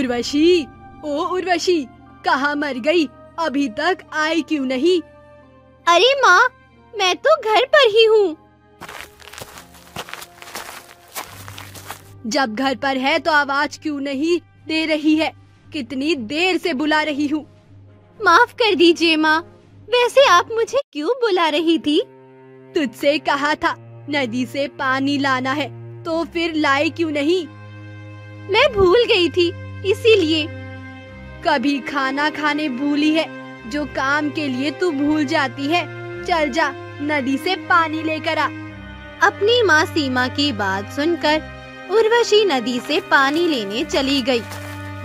उर्वशी, ओ उर्वशी, कहाँ मर गई? अभी तक आई क्यों नहीं? अरे माँ, मैं तो घर पर ही हूँ। जब घर पर है तो आवाज क्यों नहीं दे रही है? कितनी देर से बुला रही हूँ। माफ कर दीजिए माँ, वैसे आप मुझे क्यों बुला रही थी? तुझसे कहा था नदी से पानी लाना है, तो फिर लाई क्यों नहीं? मैं भूल गई थी, इसीलिए। कभी खाना खाने भूली है, जो काम के लिए तू भूल जाती है। चल जा, नदी से पानी लेकर आ। अपनी माँ सीमा की बात सुनकर उर्वशी नदी से पानी लेने चली गई।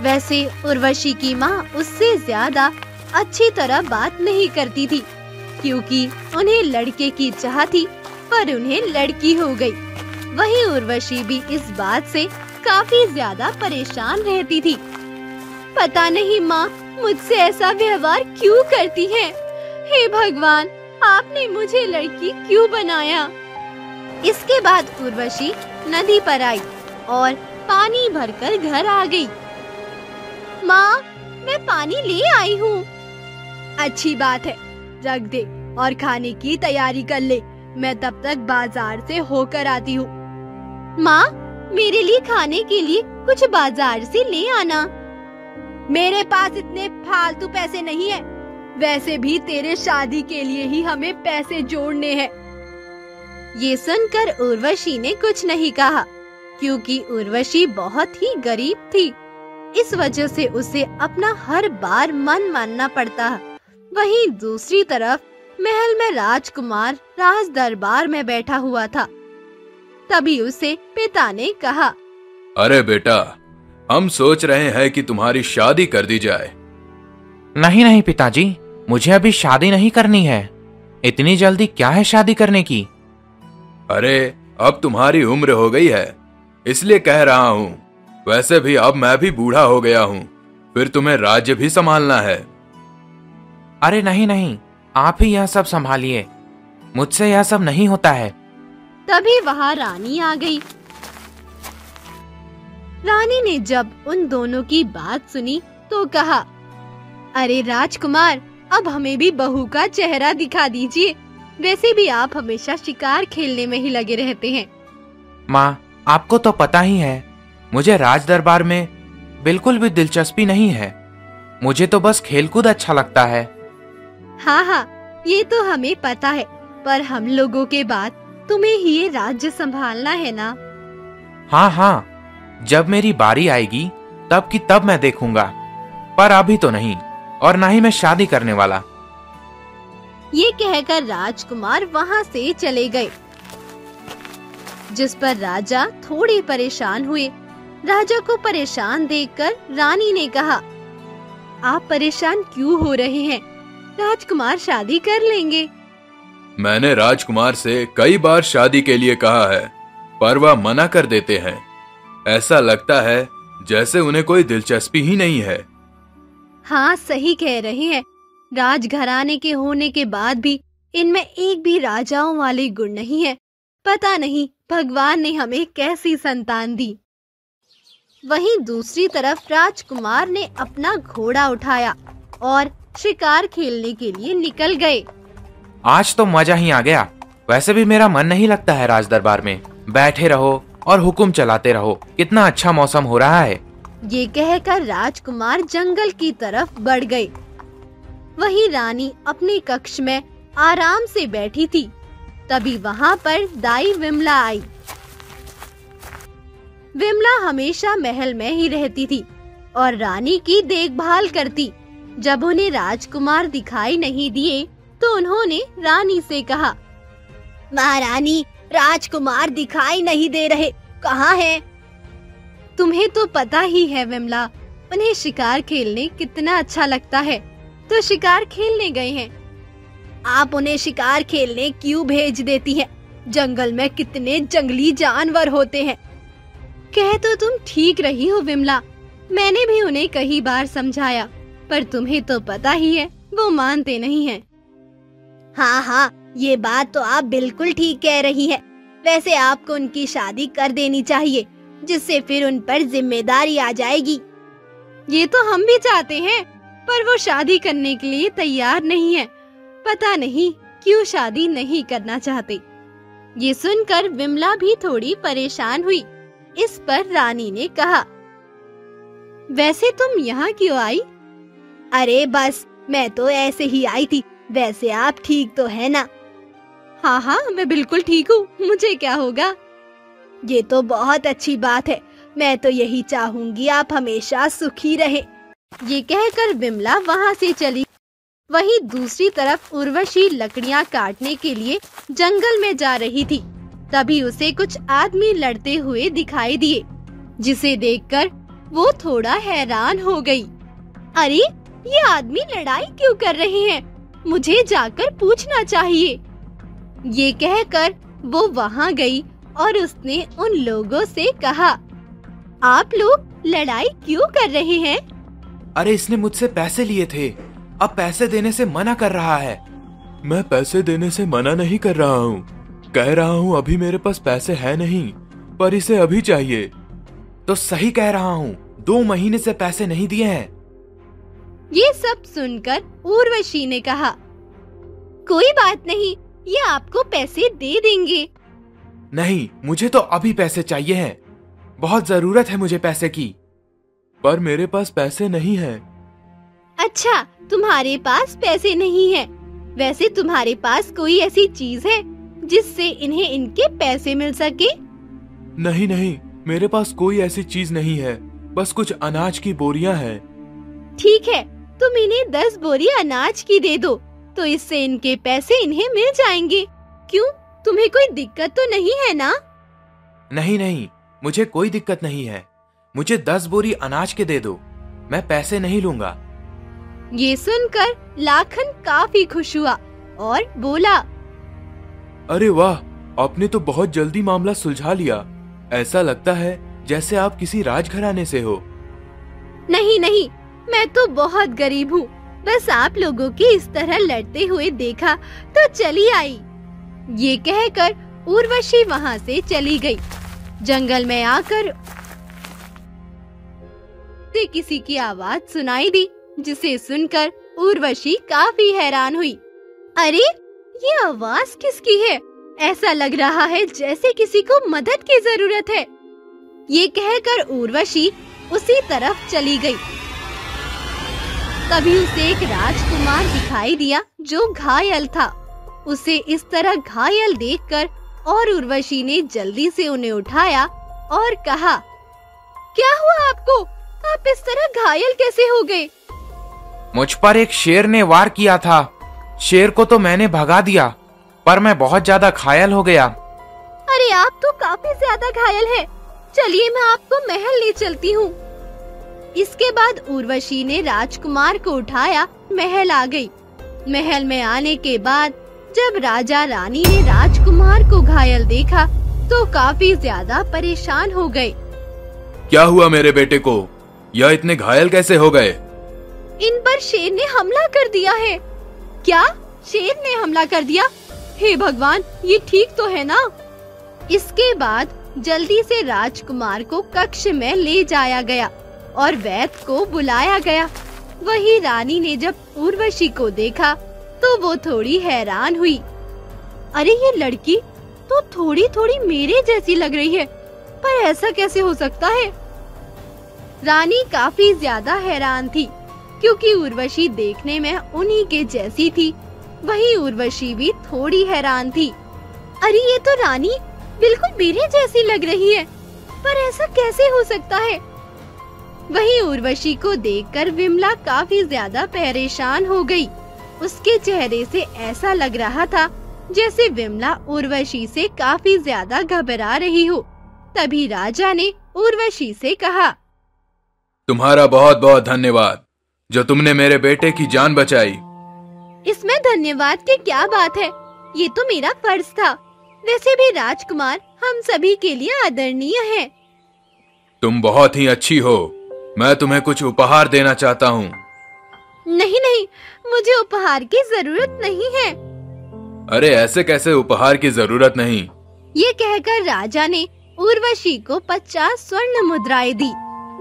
वैसे उर्वशी की माँ उससे ज्यादा अच्छी तरह बात नहीं करती थी, क्योंकि उन्हें लड़के की चाह थी, पर उन्हें लड़की हो गई। वहीं उर्वशी भी इस बात से काफी ज्यादा परेशान रहती थी। पता नहीं माँ मुझसे ऐसा व्यवहार क्यों करती है। हे भगवान, आपने मुझे लड़की क्यों बनाया? इसके बाद उर्वशी नदी पर आई और पानी भरकर घर आ गई। माँ, मैं पानी ले आई हूँ। अच्छी बात है, रख दे और खाने की तैयारी कर ले। मैं तब तक बाजार से होकर आती हूँ। माँ, मेरे लिए खाने के लिए कुछ बाजार से ले आना। मेरे पास इतने फालतू पैसे नहीं है। वैसे भी तेरे शादी के लिए ही हमें पैसे जोड़ने हैं। ये सुनकर उर्वशी ने कुछ नहीं कहा, क्योंकि उर्वशी बहुत ही गरीब थी। इस वजह से उसे अपना हर बार मन मानना पड़ता। वहीं दूसरी तरफ महल में राजकुमार राज दरबार में बैठा हुआ था। तभी उसे पिता ने कहा, अरे बेटा, हम सोच रहे हैं कि तुम्हारी शादी कर दी जाए। नहीं नहीं पिताजी, मुझे अभी शादी नहीं करनी है। इतनी जल्दी क्या है शादी करने की? अरे अब तुम्हारी उम्र हो गई है, इसलिए कह रहा हूँ। वैसे भी अब मैं भी बूढ़ा हो गया हूँ, फिर तुम्हें राज्य भी संभालना है। अरे नहीं नहीं, आप ही यह सब संभालिए, मुझसे यह सब नहीं होता है। तभी वहाँ रानी आ गई। रानी ने जब उन दोनों की बात सुनी तो कहा, अरे राजकुमार, अब हमें भी बहू का चेहरा दिखा दीजिए। वैसे भी आप हमेशा शिकार खेलने में ही लगे रहते हैं। माँ, आपको तो पता ही है, मुझे राज दरबार में बिल्कुल भी दिलचस्पी नहीं है। मुझे तो बस खेलकूद अच्छा लगता है। हाँ हाँ, ये तो हमें पता है, पर हम लोगों के बाद तुम्हें ही ये राज्य संभालना है ना? हाँ हाँ, जब मेरी बारी आएगी तब की तब मैं देखूंगा, पर अभी तो नहीं, और ना ही मैं शादी करने वाला। ये कहकर राजकुमार वहाँ से चले गए, जिस पर राजा थोड़े परेशान हुए। राजा को परेशान देखकर रानी ने कहा, आप परेशान क्यों हो रहे हैं? राजकुमार शादी कर लेंगे। मैंने राजकुमार से कई बार शादी के लिए कहा है, पर वह मना कर देते हैं। ऐसा लगता है जैसे उन्हें कोई दिलचस्पी ही नहीं है। हाँ, सही कह रहे हैं। राजघराने के होने के बाद भी इनमें एक भी राजाओं वाले गुण नहीं है। पता नहीं भगवान ने हमें कैसी संतान दी। वहीं दूसरी तरफ राजकुमार ने अपना घोड़ा उठाया और शिकार खेलने के लिए निकल गए। आज तो मजा ही आ गया। वैसे भी मेरा मन नहीं लगता है राज दरबार में। बैठे रहो और हुक्म चलाते रहो। कितना अच्छा मौसम हो रहा है। ये कहकर राजकुमार जंगल की तरफ बढ़ गए। वहीं रानी अपने कक्ष में आराम से बैठी थी। तभी वहाँ पर दाई विमला आई। विमला हमेशा महल में ही रहती थी और रानी की देखभाल करती। जब उन्हें राजकुमार दिखाई नहीं दिए तो उन्होंने रानी से कहा, महारानी, राजकुमार दिखाई नहीं दे रहे, कहाँ हैं? तुम्हें तो पता ही है विमला, उन्हें शिकार खेलने कितना अच्छा लगता है, तो शिकार खेलने गए हैं। आप उन्हें शिकार खेलने क्यों भेज देती हैं? जंगल में कितने जंगली जानवर होते हैं। कह तो तुम ठीक रही हो विमला, मैंने भी उन्हें कई बार समझाया, पर तुम्हें तो पता ही है वो मानते नहीं हैं। हाँ हाँ, ये बात तो आप बिल्कुल ठीक कह रही है। वैसे आपको उनकी शादी कर देनी चाहिए, जिससे फिर उन पर जिम्मेदारी आ जाएगी। ये तो हम भी चाहते हैं, पर वो शादी करने के लिए तैयार नहीं है। पता नहीं क्यों शादी नहीं करना चाहते। ये सुनकर विमला भी थोड़ी परेशान हुई। इस पर रानी ने कहा, वैसे तुम यहाँ क्यों आई? अरे बस, मैं तो ऐसे ही आई थी। वैसे आप ठीक तो है ना? हाँ हाँ, मैं बिल्कुल ठीक हूँ। मुझे क्या होगा? ये तो बहुत अच्छी बात है। मैं तो यही चाहूंगी आप हमेशा सुखी रहे। ये कहकर विमला वहाँ से चली। वहीं दूसरी तरफ उर्वशी लकड़ियाँ काटने के लिए जंगल में जा रही थी। तभी उसे कुछ आदमी लड़ते हुए दिखाई दिए, जिसे देखकर वो थोड़ा हैरान हो गई। अरे, ये आदमी लड़ाई क्यों कर रहे हैं? मुझे जाकर पूछना चाहिए। ये कहकर वो वहाँ गई और उसने उन लोगों से कहा, आप लोग लड़ाई क्यों कर रहे हैं? अरे, इसने मुझसे पैसे लिए थे, अब पैसे देने से मना कर रहा है। मैं पैसे देने से मना नहीं कर रहा हूँ। कह रहा हूँ अभी मेरे पास पैसे है नहीं, पर इसे अभी चाहिए। तो सही कह रहा हूँ, 2 महीने से पैसे नहीं दिए हैं। ये सब सुनकर उर्वशी ने कहा, कोई बात नहीं, ये आपको पैसे दे देंगे। नहीं, मुझे तो अभी पैसे चाहिए हैं। बहुत जरूरत है मुझे पैसे की। पर मेरे पास पैसे नहीं है। अच्छा, तुम्हारे पास पैसे नहीं है। वैसे तुम्हारे पास कोई ऐसी चीज है जिससे इन्हें इनके पैसे मिल सके? नहीं नहीं, मेरे पास कोई ऐसी चीज नहीं है। बस कुछ अनाज की बोरियां हैं। ठीक है, तुम इन्हें 10 बोरी अनाज की दे दो, तो इससे इनके पैसे इन्हें मिल जाएंगे। क्यों, तुम्हें कोई दिक्कत तो नहीं है ना? नहीं नहीं, मुझे कोई दिक्कत नहीं है। मुझे 10 बोरी अनाज के दे दो, मैं पैसे नहीं लूंगा। ये सुनकर लाखन काफी खुश हुआ और बोला, अरे वाह, आपने तो बहुत जल्दी मामला सुलझा लिया। ऐसा लगता है जैसे आप किसी राजघराने से हो। नहीं नहीं, मैं तो बहुत गरीब हूँ। बस आप लोगों के इस तरह लड़ते हुए देखा तो चली आई। ये कहकर उर्वशी वहाँ से चली गई। जंगल में आकर से किसी की आवाज सुनाई दी, जिसे सुनकर उर्वशी काफी हैरान हुई। अरे, ये आवाज किसकी है? ऐसा लग रहा है जैसे किसी को मदद की जरूरत है। ये कहकर उर्वशी उसी तरफ चली गई। तभी उसे एक राजकुमार दिखाई दिया जो घायल था। उसे इस तरह घायल देखकर और उर्वशी ने जल्दी से उन्हें उठाया और कहा, क्या हुआ आपको? आप इस तरह घायल कैसे हो गए? मुझ पर एक शेर ने वार किया था। शेर को तो मैंने भगा दिया, पर मैं बहुत ज्यादा घायल हो गया। अरे, आप तो काफी ज्यादा घायल है। चलिए, मैं आपको महल ले चलती हूँ। इसके बाद उर्वशी ने राजकुमार को उठाया महल आ गई। महल में आने के बाद जब राजा रानी ने राजकुमार को घायल देखा तो काफी ज्यादा परेशान हो गए। क्या हुआ मेरे बेटे को? यह इतने घायल कैसे हो गए? इन पर शेर ने हमला कर दिया है। क्या? शेर ने हमला कर दिया? हे भगवान, ये ठीक तो है ना? इसके बाद जल्दी से राजकुमार को कक्ष में ले जाया गया और वैद्य को बुलाया गया। वही रानी ने जब उर्वशी को देखा तो वो थोड़ी हैरान हुई। अरे, ये लड़की तो थोड़ी थोड़ी मेरे जैसी लग रही है, पर ऐसा कैसे हो सकता है? रानी काफी ज्यादा हैरान थी, क्योंकि उर्वशी देखने में उन्हीं के जैसी थी। वही उर्वशी भी थोड़ी हैरान थी। अरे, ये तो रानी बिल्कुल मेरे जैसी लग रही है, पर ऐसा कैसे हो सकता है? वही उर्वशी को देखकर विमला काफी ज्यादा परेशान हो गई। उसके चेहरे से ऐसा लग रहा था जैसे विमला उर्वशी से काफी ज्यादा घबरा रही हो। तभी राजा ने उर्वशी से कहा, तुम्हारा बहुत बहुत धन्यवाद, जो तुमने मेरे बेटे की जान बचाई। इसमें धन्यवाद की क्या बात है? ये तो मेरा फर्ज था। वैसे भी राजकुमार हम सभी के लिए आदरणीय है। तुम बहुत ही अच्छी हो। मैं तुम्हें कुछ उपहार देना चाहता हूँ। नहीं नहीं, मुझे उपहार की जरूरत नहीं है। अरे, ऐसे कैसे उपहार की जरूरत नहीं? ये कहकर राजा ने उर्वशी को 50 स्वर्ण मुद्राएं दी,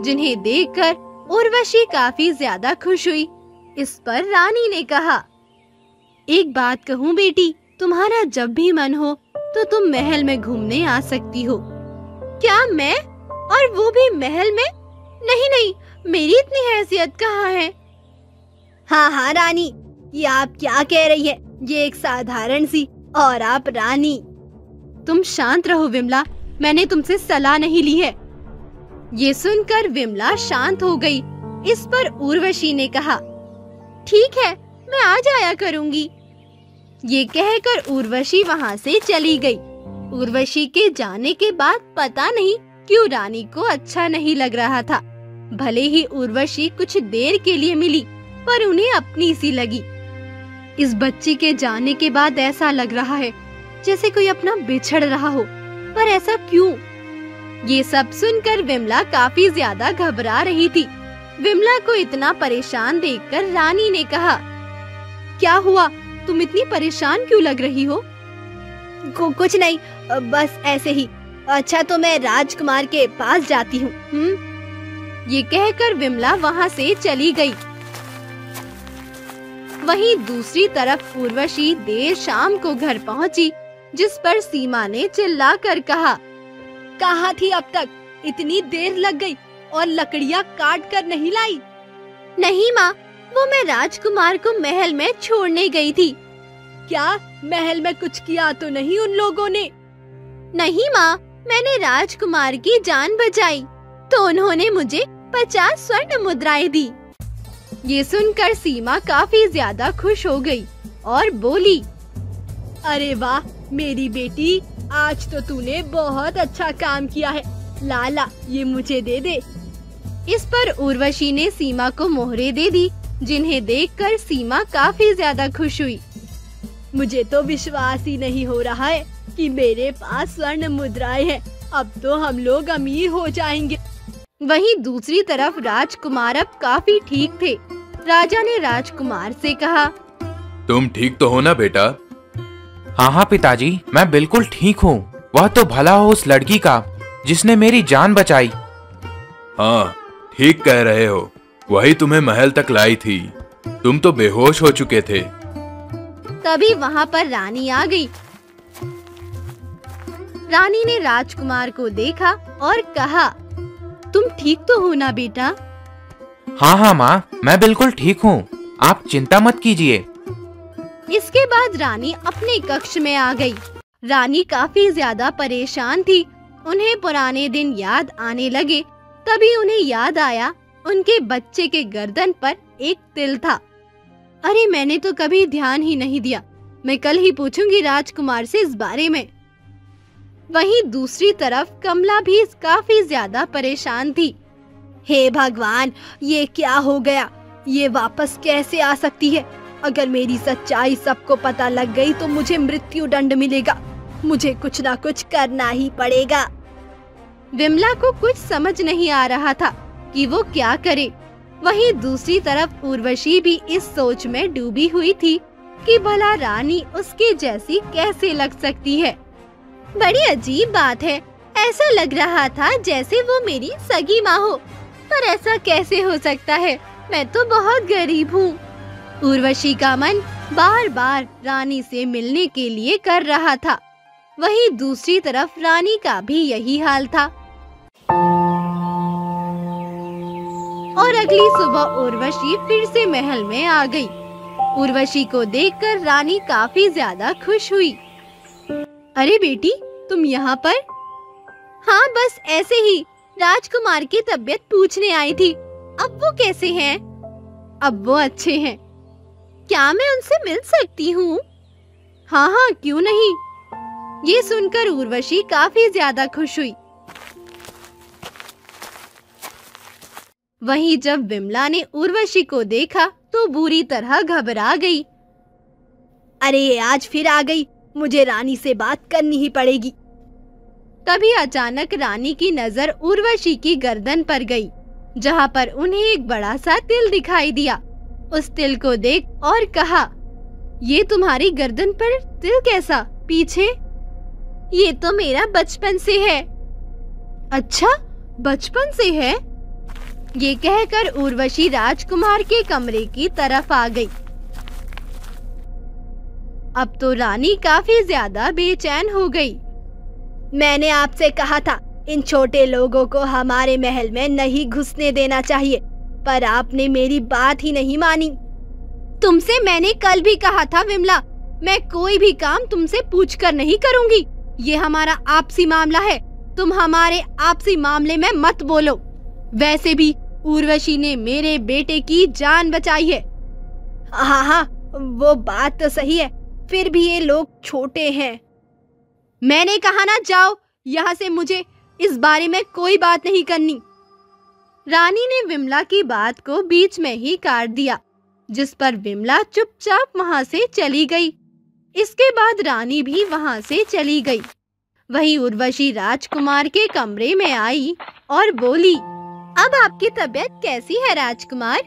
जिन्हें देखकर उर्वशी काफी ज्यादा खुश हुई। इस पर रानी ने कहा, एक बात कहूँ बेटी, तुम्हारा जब भी मन हो तो तुम महल में घूमने आ सकती हो। क्या मैं? और वो भी महल में? नहीं नहीं, मेरी इतनी हैसियत कहाँ है। हाँ हाँ रानी, ये आप क्या कह रही है? ये एक साधारण सी, और आप रानी। तुम शांत रहो विमला, मैंने तुमसे सलाह नहीं ली है। ये सुनकर विमला शांत हो गई। इस पर उर्वशी ने कहा, ठीक है, मैं आ जाया करूंगी। ये कहकर उर्वशी वहाँ से चली गई। उर्वशी के जाने के बाद पता नहीं क्यों रानी को अच्छा नहीं लग रहा था। भले ही उर्वशी कुछ देर के लिए मिली, पर उन्हें अपनी सी लगी। इस बच्ची के जाने के बाद ऐसा लग रहा है जैसे कोई अपना बिछड़ रहा हो, पर ऐसा क्यों? ये सब सुनकर विमला काफी ज्यादा घबरा रही थी। विमला को इतना परेशान देखकर रानी ने कहा, क्या हुआ? तुम इतनी परेशान क्यों लग रही हो? कुछ नहीं, बस ऐसे ही। अच्छा, तो मैं राजकुमार के पास जाती हूँ। ये कहकर विमला वहाँ से चली गई। वहीं दूसरी तरफ उर्वशी देर शाम को घर पहुँची, जिस पर सीमा ने चिल्लाकर कहा, कहाँ थी अब तक? इतनी देर लग गई और लकड़ियाँ काट कर नहीं लाई? नहीं माँ, वो मैं राजकुमार को महल में छोड़ने गई थी। क्या महल में कुछ किया तो नहीं उन लोगों ने? नहीं माँ, मैंने राजकुमार की जान बचाई तो उन्होंने मुझे 50 स्वर्ण मुद्राएं दी। ये सुनकर सीमा काफी ज्यादा खुश हो गई और बोली, अरे वाह मेरी बेटी, आज तो तूने बहुत अच्छा काम किया है। लाला, ये मुझे दे दे। इस पर उर्वशी ने सीमा को मोहरे दे दी, जिन्हें देखकर सीमा काफी ज्यादा खुश हुई। मुझे तो विश्वास ही नहीं हो रहा है कि मेरे पास स्वर्ण मुद्राएं हैं। अब तो हम लोग अमीर हो जाएंगे। वहीं दूसरी तरफ राजकुमार अब काफी ठीक थे। राजा ने राजकुमार से कहा, तुम ठीक तो हो ना बेटा? हाँ हाँ पिताजी, मैं बिल्कुल ठीक हूँ। वह तो भला हो उस लड़की का जिसने मेरी जान बचाई। हाँ, ठीक कह रहे हो। वही तुम्हें महल तक लाई थी। तुम तो बेहोश हो चुके थे। तभी वहाँ पर रानी आ गई। रानी ने राजकुमार को देखा और कहा, तुम ठीक तो हो ना बेटा? हाँ हाँ माँ, मैं बिल्कुल ठीक हूँ, आप चिंता मत कीजिए। इसके बाद रानी अपने कक्ष में आ गई। रानी काफी ज्यादा परेशान थी। उन्हें पुराने दिन याद आने लगे। तभी उन्हें याद आया, उनके बच्चे के गर्दन पर एक तिल था। अरे, मैंने तो कभी ध्यान ही नहीं दिया। मैं कल ही पूछूंगी राजकुमार से इस बारे में। वहीं दूसरी तरफ कमला भी काफी ज्यादा परेशान थी। हे भगवान, ये क्या हो गया? ये वापस कैसे आ सकती है? अगर मेरी सच्चाई सबको पता लग गई तो मुझे मृत्यु दंड मिलेगा। मुझे कुछ ना कुछ करना ही पड़ेगा। विमला को कुछ समझ नहीं आ रहा था कि वो क्या करे। वहीं दूसरी तरफ उर्वशी भी इस सोच में डूबी हुई थी कि भला रानी उसके जैसी कैसे लग सकती है। बड़ी अजीब बात है, ऐसा लग रहा था जैसे वो मेरी सगी माँ हो, पर ऐसा कैसे हो सकता है? मैं तो बहुत गरीब हूँ। उर्वशी का मन बार बार रानी से मिलने के लिए कर रहा था। वहीं दूसरी तरफ रानी का भी यही हाल था। और अगली सुबह उर्वशी फिर से महल में आ गई। उर्वशी को देखकर रानी काफी ज्यादा खुश हुई। अरे बेटी, तुम यहाँ पर? हाँ, बस ऐसे ही राजकुमार की तबीयत पूछने आई थी। अब वो कैसे हैं? अब वो अच्छे हैं। क्या मैं उनसे मिल सकती हूँ? हाँ हाँ, क्यों नहीं। ये सुनकर उर्वशी काफी ज्यादा खुश हुई। वहीं जब विमला ने उर्वशी को देखा तो बुरी तरह घबरा गई। अरे, आज फिर आ गई। मुझे रानी से बात करनी ही पड़ेगी। तभी अचानक रानी की नजर उर्वशी की गर्दन पर गई, जहाँ पर उन्हें एक बड़ा सा तिल दिखाई दिया। उस तिल को देख और कहा, ये तुम्हारी गर्दन पर तिल कैसा? पीछे? ये तो मेरा बचपन से है। अच्छा, बचपन से है? ये कहकर उर्वशी राजकुमार के कमरे की तरफ आ गई। अब तो रानी काफी ज्यादा बेचैन हो गई। मैंने आपसे कहा था इन छोटे लोगों को हमारे महल में नहीं घुसने देना चाहिए, पर आपने मेरी बात ही नहीं मानी। तुमसे मैंने कल भी कहा था विमला, मैं कोई भी काम तुमसे पूछकर नहीं करूंगी। ये हमारा आपसी मामला है, तुम हमारे आपसी मामले में मत बोलो। वैसे भी उर्वशी ने मेरे बेटे की जान बचाई है। हाँ हाँ, वो बात तो सही है, फिर भी ये लोग छोटे हैं। मैंने कहा ना, जाओ यहाँ से, मुझे इस बारे में कोई बात नहीं करनी। रानी ने विमला की बात को बीच में ही काट दिया, जिस पर विमला चुपचाप वहाँ से चली गई। इसके बाद रानी भी वहाँ से चली गई। वहीं उर्वशी राजकुमार के कमरे में आई और बोली, अब आपकी तबीयत कैसी है राजकुमार?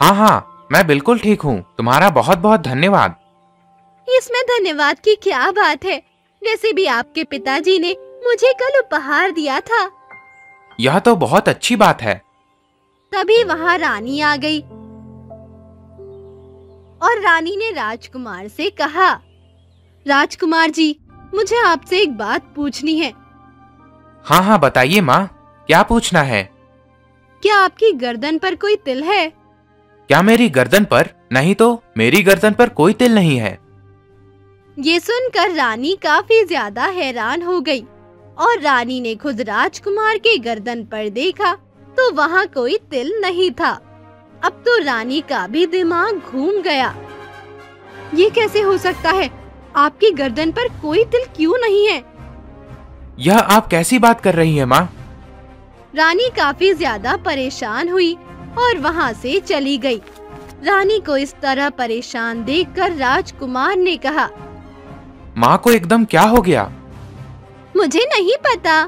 हाँ हाँ, मैं बिल्कुल ठीक हूँ, तुम्हारा बहुत बहुत धन्यवाद। इसमें धन्यवाद की क्या बात है, वैसे भी आपके पिताजी ने मुझे कल उपहार दिया था। यह तो बहुत अच्छी बात है। तभी वहाँ रानी आ गई और रानी ने राजकुमार से कहा, राजकुमार जी, मुझे आपसे एक बात पूछनी है। हाँ हाँ, बताइए माँ, क्या पूछना है? क्या आपकी गर्दन पर कोई तिल है? क्या मेरी गर्दन पर? नहीं तो, मेरी गर्दन पर कोई तिल नहीं है। ये सुनकर रानी काफी ज्यादा हैरान हो गई और रानी ने खुद राजकुमार के गर्दन पर देखा तो वहाँ कोई तिल नहीं था। अब तो रानी का भी दिमाग घूम गया। ये कैसे हो सकता है? आपकी गर्दन पर कोई तिल क्यों नहीं है? यह आप कैसी बात कर रही हैं माँ? रानी काफी ज्यादा परेशान हुई और वहाँ से चली गई। रानी को इस तरह परेशान देखकर राजकुमार ने कहा, माँ को एकदम क्या हो गया? मुझे नहीं पता।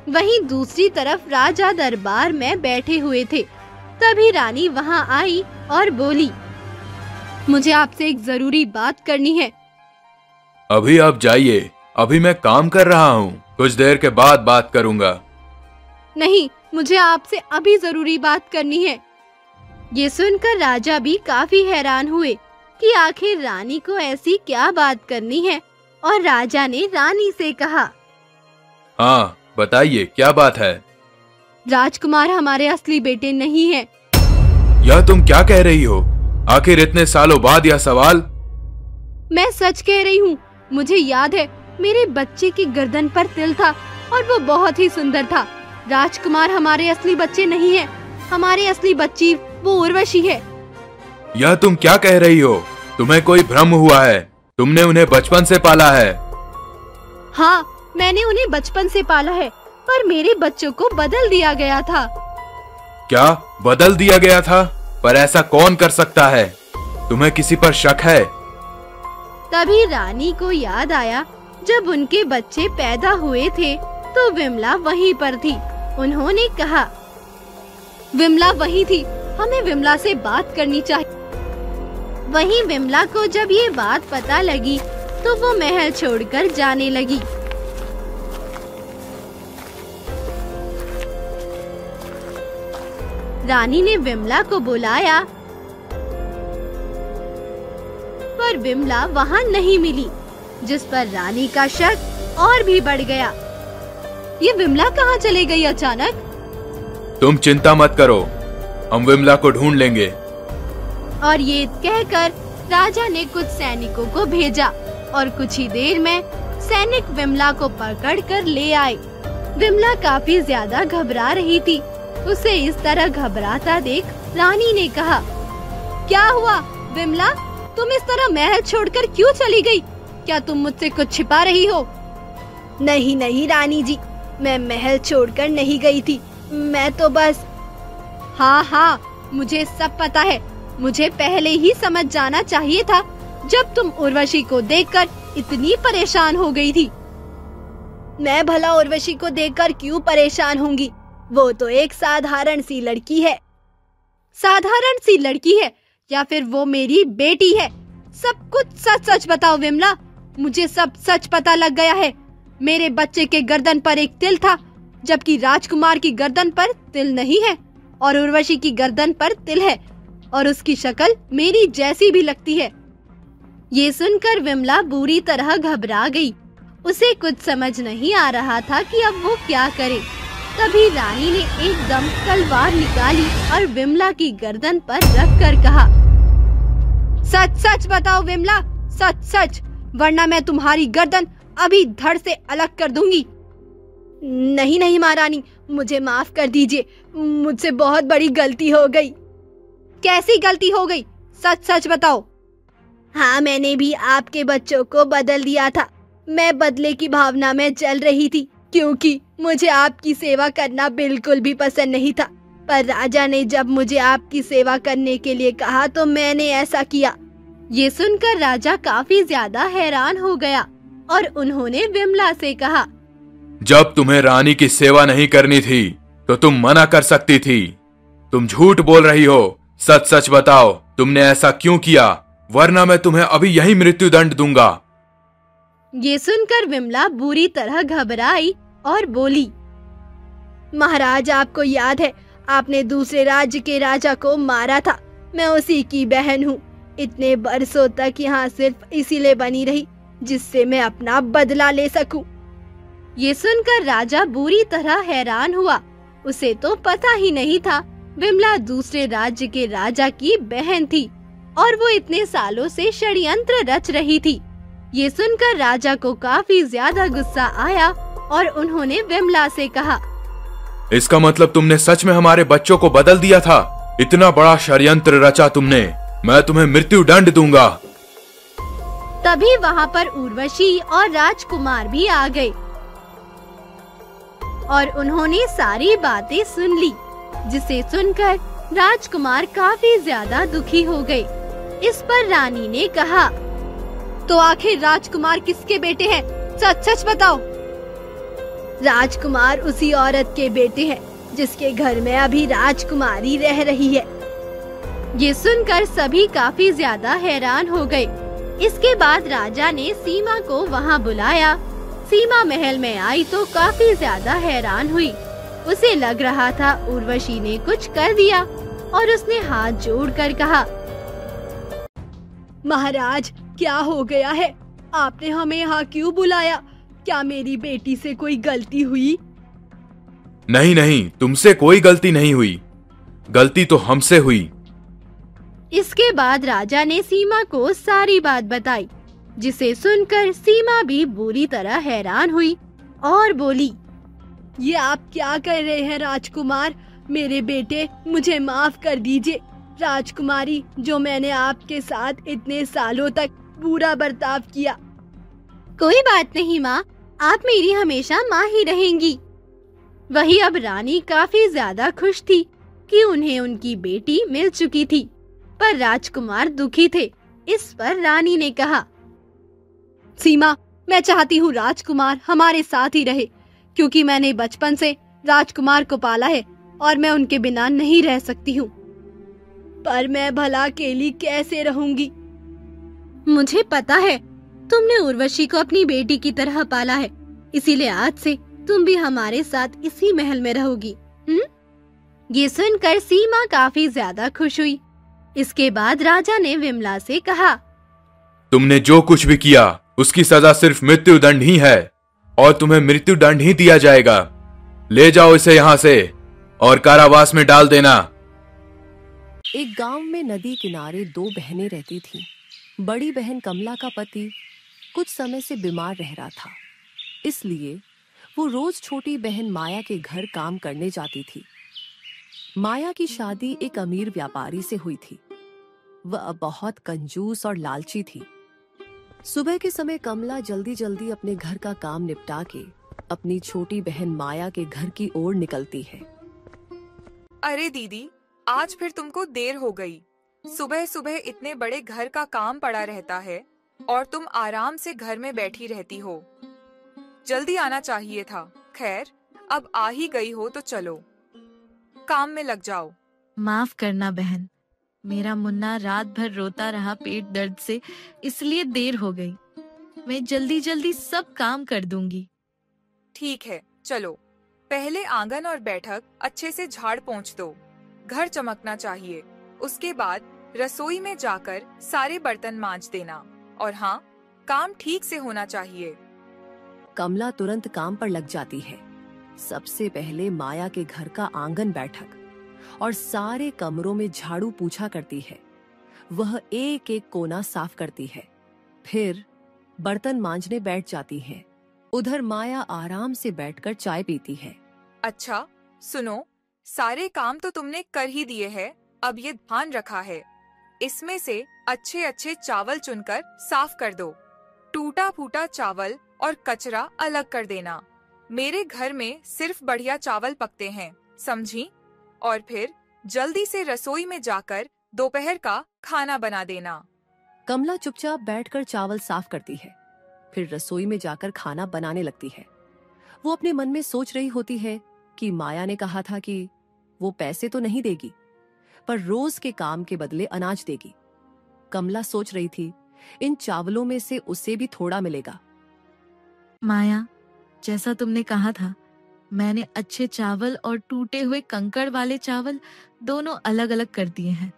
वहीं दूसरी तरफ राजा दरबार में बैठे हुए थे। तभी रानी वहाँ आई और बोली, मुझे आपसे एक जरूरी बात करनी है। अभी आप जाइए, अभी मैं काम कर रहा हूँ, कुछ देर के बाद बात करूँगा। नहीं, मुझे आपसे अभी जरूरी बात करनी है। ये सुनकर राजा भी काफी हैरान हुए कि आखिर रानी को ऐसी क्या बात करनी है, और राजा ने रानी से कहा, हाँ बताइए, क्या बात है? राजकुमार हमारे असली बेटे नहीं हैं। यह तुम क्या कह रही हो? आखिर इतने सालों बाद यह सवाल? मैं सच कह रही हूँ। मुझे याद है, मेरे बच्चे की गर्दन पर तिल था और वो बहुत ही सुंदर था। राजकुमार हमारे असली बच्चे नहीं है। हमारे असली बच्ची वो उर्वशी है। यह तुम क्या कह रही हो? तुम्हें कोई भ्रम हुआ है। तुमने उन्हें बचपन से पाला है। हाँ, मैंने उन्हें बचपन से पाला है, पर मेरे बच्चों को बदल दिया गया था। क्या बदल दिया गया था? पर ऐसा कौन कर सकता है? तुम्हें किसी पर शक है? तभी रानी को याद आया, जब उनके बच्चे पैदा हुए थे तो विमला वहीं पर थी। उन्होंने कहा, विमला वहीं थी, हमें विमला से बात करनी चाहिए। वहीं विमला को जब ये बात पता लगी तो वो महल छोड़कर जाने लगी। रानी ने विमला को बुलाया, पर विमला वहाँ नहीं मिली, जिस पर रानी का शक और भी बढ़ गया। ये विमला कहाँ चले गई अचानक? तुम चिंता मत करो, हम विमला को ढूंढ लेंगे। और ये कहकर राजा ने कुछ सैनिकों को भेजा और कुछ ही देर में सैनिक विमला को पकड़कर ले आए। विमला काफी ज्यादा घबरा रही थी। उसे इस तरह घबराता देख रानी ने कहा, क्या हुआ विमला? तुम इस तरह महल छोड़कर क्यों चली गई? क्या तुम मुझसे कुछ छिपा रही हो? नहीं नहीं रानी जी, मैं महल छोड़कर नहीं गई थी, मैं तो बस। हाँ हाँ, मुझे सब पता है। मुझे पहले ही समझ जाना चाहिए था, जब तुम उर्वशी को देखकर इतनी परेशान हो गई थी। मैं भला उर्वशी को देखकर क्यों परेशान होंगी? वो तो एक साधारण सी लड़की है। साधारण सी लड़की है या फिर वो मेरी बेटी है? सब कुछ सच सच बताओ विमला। मुझे सब सच पता लग गया है। मेरे बच्चे के गर्दन पर एक तिल था, जबकि राजकुमार की गर्दन पर तिल नहीं है। और उर्वशी की गर्दन पर तिल है और उसकी शक्ल मेरी जैसी भी लगती है। ये सुनकर विमला बुरी तरह घबरा गई। उसे कुछ समझ नहीं आ रहा था कि अब वो क्या करे। तभी रानी ने एकदम तलवार निकाली और विमला की गर्दन पर रखकर कहा, सच सच बताओ विमला, सच सच, वरना मैं तुम्हारी गर्दन अभी धड़ से अलग कर दूंगी। नहीं नहीं महारानी, मुझे माफ कर दीजिए, मुझसे बहुत बड़ी गलती हो गई। कैसी गलती हो गई, सच सच बताओ। हाँ, मैंने भी आपके बच्चों को बदल दिया था। मैं बदले की भावना में चल रही थी, क्योंकि मुझे आपकी सेवा करना बिल्कुल भी पसंद नहीं था। पर राजा ने जब मुझे आपकी सेवा करने के लिए कहा तो मैंने ऐसा किया। ये सुनकर राजा काफी ज्यादा हैरान हो गया और उन्होंने विमला से कहा, जब तुम्हें रानी की सेवा नहीं करनी थी तो तुम मना कर सकती थी। तुम झूठ बोल रही हो, सच सच बताओ, तुमने ऐसा क्यों किया, वरना मैं तुम्हें अभी यही मृत्यु दंड दूंगा। ये सुनकर विमला बुरी तरह घबराई और बोली, महाराज, आपको याद है आपने दूसरे राज्य के राजा को मारा था। मैं उसी की बहन हूँ। इतने बरसों तक यहाँ सिर्फ इसीलिए बनी रही जिससे मैं अपना बदला ले सकूं। ये सुनकर राजा बुरी तरह हैरान हुआ। उसे तो पता ही नहीं था विमला दूसरे राज्य के राजा की बहन थी और वो इतने सालों से षड्यंत्र रच रही थी। ये सुनकर राजा को काफी ज्यादा गुस्सा आया और उन्होंने विमला से कहा, इसका मतलब तुमने सच में हमारे बच्चों को बदल दिया था? इतना बड़ा षड्यंत्र रचा तुमने, मैं तुम्हें मृत्यु दंड दूंगा। तभी वहाँ पर उर्वशी और राजकुमार भी आ गए और उन्होंने सारी बातें सुन ली, जिसे सुनकर राजकुमार काफी ज्यादा दुखी हो गए। इस पर रानी ने कहा, तो आखिर राजकुमार किसके बेटे हैं? सच सच बताओ। राजकुमार उसी औरत के बेटे हैं जिसके घर में अभी राजकुमारी रह रही है। ये सुनकर सभी काफी ज्यादा हैरान हो गए। इसके बाद राजा ने सीमा को वहाँ बुलाया। सीमा महल में आई तो काफी ज्यादा हैरान हुई। उसे लग रहा था उर्वशी ने कुछ कर दिया और उसने हाथ जोड़कर कहा, महाराज, क्या हो गया है? आपने हमें यहाँ क्यों बुलाया? क्या मेरी बेटी से कोई गलती हुई? नहीं नहीं, तुमसे कोई गलती नहीं हुई, गलती तो हमसे हुई। इसके बाद राजा ने सीमा को सारी बात बताई, जिसे सुनकर सीमा भी बुरी तरह हैरान हुई और बोली, ये आप क्या कर रहे हैं राजकुमार? मेरे बेटे, मुझे माफ कर दीजिए। राजकुमारी, जो मैंने आपके साथ इतने सालों तक बुरा बर्ताव किया। कोई बात नहीं माँ, आप मेरी हमेशा माँ ही रहेंगी। वही अब रानी काफी ज्यादा खुश थी कि उन्हें उनकी बेटी मिल चुकी थी, पर राजकुमार दुखी थे। इस पर रानी ने कहा, सीमा, मैं चाहती हूँ राजकुमार हमारे साथ ही रहे, क्योंकि मैंने बचपन से राजकुमार को पाला है और मैं उनके बिना नहीं रह सकती हूँ। पर मैं भला अकेली कैसे रहूंगी? मुझे पता है तुमने उर्वशी को अपनी बेटी की तरह पाला है, इसीलिए आज से तुम भी हमारे साथ इसी महल में रहोगी। ये सुनकर सीमा काफी ज्यादा खुश हुई। इसके बाद राजा ने विमला से कहा, तुमने जो कुछ भी किया उसकी सजा सिर्फ मृत्यु दंड ही है और तुम्हें मृत्यु दंड ही दिया जाएगा। ले जाओ इसे यहाँ से और कारावास में डाल देना। एक गांव में नदी किनारे दो बहनें रहती थीं। बड़ी बहन कमला का पति कुछ समय से बीमार रह रहा था, इसलिए वो रोज छोटी बहन माया के घर काम करने जाती थी। माया की शादी एक अमीर व्यापारी से हुई थी। वह बहुत कंजूस और लालची थी। सुबह के समय कमला जल्दी जल्दी अपने घर का काम निपटा के अपनी छोटी बहन माया के घर की ओर निकलती है। अरे दीदी, आज फिर तुमको देर हो गई। सुबह सुबह इतने बड़े घर का काम पड़ा रहता है और तुम आराम से घर में बैठी रहती हो। जल्दी आना चाहिए था। खैर, अब आ ही गई हो तो चलो, काम में लग जाओ। माफ करना बहन, मेरा मुन्ना रात भर रोता रहा पेट दर्द से, इसलिए देर हो गई। मैं जल्दी जल्दी सब काम कर दूंगी। ठीक है, चलो। पहले आंगन और बैठक अच्छे से झाड़ पोंछ दो, घर चमकना चाहिए। उसके बाद रसोई में जाकर सारे बर्तन मांज देना। और हाँ, काम ठीक से होना चाहिए। कमला तुरंत काम पर लग जाती है। सबसे पहले माया के घर का आंगन बैठक और सारे कमरों में झाड़ू पोछा करती है। वह एक एक कोना साफ करती है। फिर बर्तन मांजने बैठ जाती है। उधर माया आराम से बैठकर चाय पीती है। अच्छा सुनो, सारे काम तो तुमने कर ही दिए हैं। अब ये ध्यान रखा है, इसमें से अच्छे अच्छे चावल चुनकर साफ कर दो। टूटा फूटा चावल और कचरा अलग कर देना। मेरे घर में सिर्फ बढ़िया चावल पकते हैं, समझी? और फिर जल्दी से रसोई में जाकर दोपहर का खाना बना देना। कमला चुपचाप बैठकर चावल साफ करती है। फिर रसोई में जाकर खाना बनाने लगती है। वो अपने मन में सोच रही होती है कि माया ने कहा था कि वो पैसे तो नहीं देगी, पर रोज के काम के बदले अनाज देगी। कमला सोच रही थी इन चावलों में से उसे भी थोड़ा मिलेगा। माया, जैसा तुमने कहा था, मैंने अच्छे चावल और टूटे हुए कंकड़ वाले चावल दोनों अलग अलग कर दिए हैं।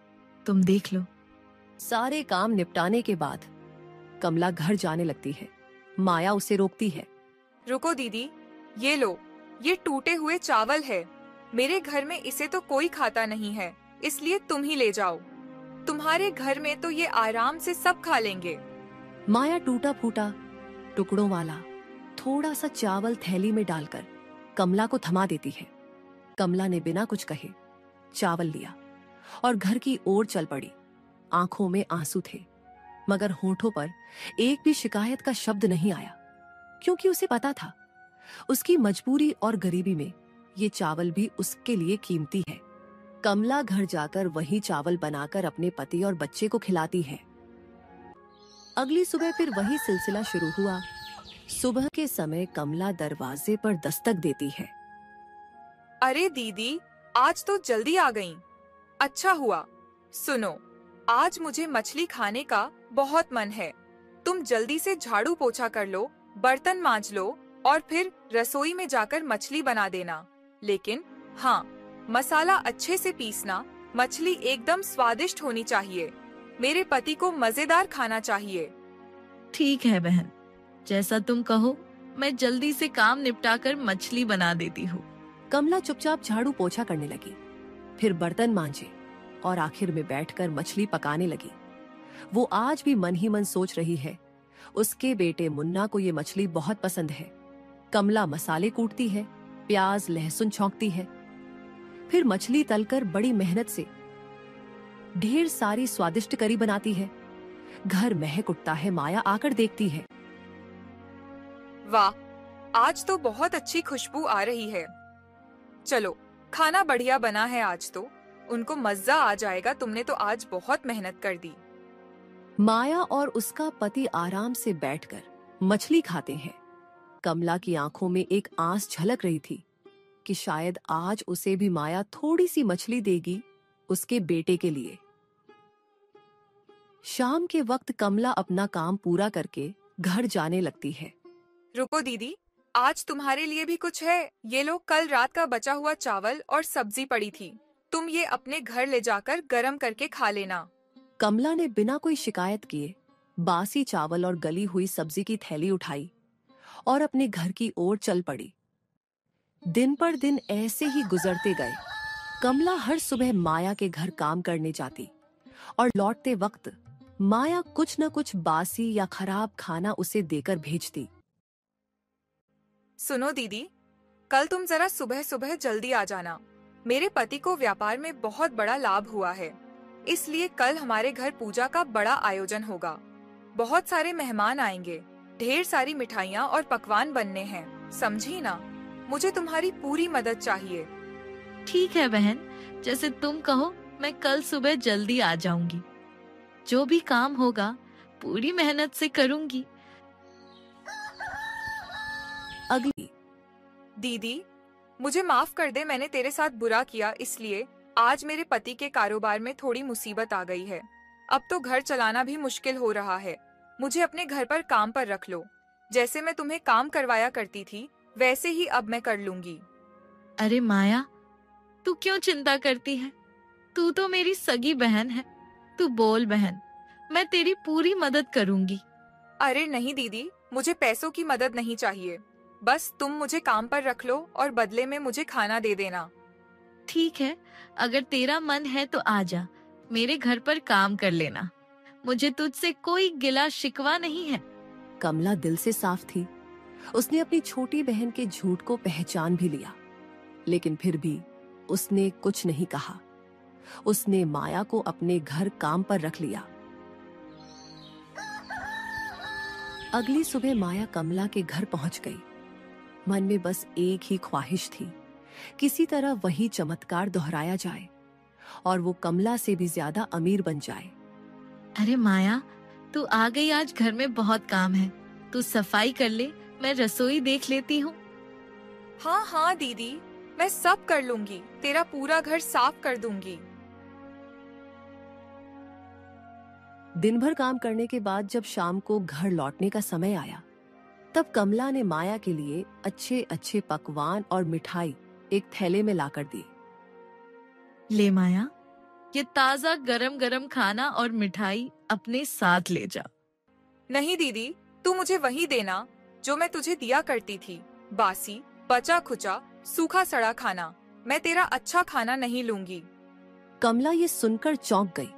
तुम देख लो। सारे काम निपटाने के बाद कमला घर जाने लगती है। माया उसे रोकती है। रुको दीदी, ये लो, ये टूटे हुए चावल है। मेरे घर में इसे तो कोई खाता नहीं है, इसलिए तुम ही ले जाओ। तुम्हारे घर में तो ये आराम से सब खा लेंगे। माया टूटा फूटा टुकड़ों वाला थोड़ा सा चावल थैली में डालकर कमला को थमा देती है। कमला ने बिना कुछ कहे चावल लिया और घर की ओर चल पड़ी। आंखों में आंसू थे, मगर होठों पर एक भी शिकायत का शब्द नहीं आया, क्योंकि उसे पता था उसकी मजबूरी और गरीबी में ये चावल भी उसके लिए कीमती है। कमला घर जाकर वही चावल बनाकर अपने पति और बच्चे को खिलाती है। अगली सुबह फिर वही सिलसिला शुरू हुआ। सुबह के समय कमला दरवाजे पर दस्तक देती है। अरे दीदी, आज तो जल्दी आ गईं। अच्छा हुआ। सुनो, आज मुझे मछली खाने का बहुत मन है। तुम जल्दी से झाड़ू पोछा कर लो, बर्तन मांज लो और फिर रसोई में जाकर मछली बना देना। लेकिन हाँ, मसाला अच्छे से पीसना। मछली एकदम स्वादिष्ट होनी चाहिए। मेरे पति को मजेदार खाना चाहिए। ठीक है बहन, जैसा तुम कहो, मैं जल्दी से काम निपटाकर मछली बना देती हूँ। कमला चुपचाप झाड़ू पोछा करने लगी, फिर बर्तन मांजे और आखिर में बैठकर मछली पकाने लगी। वो आज भी मन ही मन सोच रही है, उसके बेटे मुन्ना को ये मछली बहुत पसंद है। कमला मसाले कूटती है, प्याज लहसुन छौंकती है, फिर मछली तलकर बड़ी मेहनत से ढेर सारी स्वादिष्ट करी बनाती है। घर महक उठता है। माया आकर देखती है। वाह, आज तो बहुत अच्छी खुशबू आ रही है। चलो, खाना बढ़िया बना है आज तो। उनको मजा आ जाएगा। तुमने तो आज बहुत मेहनत कर दी। माया और उसका पति आराम से बैठकर मछली खाते हैं। कमला की आंखों में एक आस झलक रही थी कि शायद आज उसे भी माया थोड़ी सी मछली देगी उसके बेटे के लिए। शाम के वक्त कमला अपना काम पूरा करके घर जाने लगती है। रुको दीदी, आज तुम्हारे लिए भी कुछ है। ये लो, कल रात का बचा हुआ चावल और सब्जी पड़ी थी। तुम ये अपने घर ले जाकर गरम करके खा लेना। कमला ने बिना कोई शिकायत किए बासी चावल और गली हुई सब्जी की थैली उठाई और अपने घर की ओर चल पड़ी। दिन पर दिन ऐसे ही गुजरते गए। कमला हर सुबह माया के घर काम करने जाती और लौटते वक्त माया कुछ न कुछ बासी या खराब खाना उसे देकर भेजती। सुनो दीदी, कल तुम जरा सुबह सुबह जल्दी आ जाना। मेरे पति को व्यापार में बहुत बड़ा लाभ हुआ है, इसलिए कल हमारे घर पूजा का बड़ा आयोजन होगा। बहुत सारे मेहमान आएंगे, ढेर सारी मिठाइयाँ और पकवान बनने हैं, समझी ना? मुझे तुम्हारी पूरी मदद चाहिए। ठीक है बहन, जैसे तुम कहो, मैं कल सुबह जल्दी आ जाऊंगी। जो भी काम होगा पूरी मेहनत से करूंगी। अगली दीदी, मुझे माफ कर दे, मैंने तेरे साथ बुरा किया, इसलिए आज मेरे पति के कारोबार में थोड़ी मुसीबत आ गई है। अब तो घर चलाना भी मुश्किल हो रहा है। मुझे अपने घर पर काम पर रख लो। जैसे मैं तुम्हें काम करवाया करती थी, वैसे ही अब मैं कर लूंगी। अरे माया, तू क्यों चिंता करती है? तू तो मेरी सगी बहन है। तू बोल बहन, मैं तेरी पूरी मदद करूंगी। अरे नहीं दीदी, मुझे पैसों की मदद नहीं चाहिए। बस तुम मुझे काम पर रख लो और बदले में मुझे खाना दे देना। ठीक है, अगर तेरा मन है तो आ जा, मेरे घर पर काम कर लेना। मुझे तुझसे कोई गिला शिकवा नहीं है। कमला दिल से साफ थी। उसने अपनी छोटी बहन के झूठ को पहचान भी लिया, लेकिन फिर भी उसने कुछ नहीं कहा। उसने माया को अपने घर काम पर रख लिया। अगली सुबह माया कमला के घर पहुंच गई। मन में बस एक ही ख्वाहिश थी, किसी तरह वही चमत्कार दोहराया जाए और वो कमला से भी ज्यादा अमीर बन जाए। अरे माया, तू आ गई। आज घर में बहुत काम है, तू सफाई कर ले, मैं रसोई देख लेती हूँ। हाँ हाँ दीदी, मैं सब कर लूंगी। तेरा पूरा घर साफ कर दूंगी। दिन भर काम करने के बाद जब शाम को घर लौटने का समय आया, तब कमला ने माया के लिए अच्छे अच्छे पकवान और मिठाई एक थैले में लाकर दी। ले माया, ये ताजा गरम गरम खाना और मिठाई अपने साथ ले जा। नहीं दीदी, तू मुझे वही देना जो मैं तुझे दिया करती थी। बासी, बचा खुचा, सूखा सड़ा खाना। मैं तेरा अच्छा खाना नहीं लूंगी। कमला ये सुनकर चौंक गई।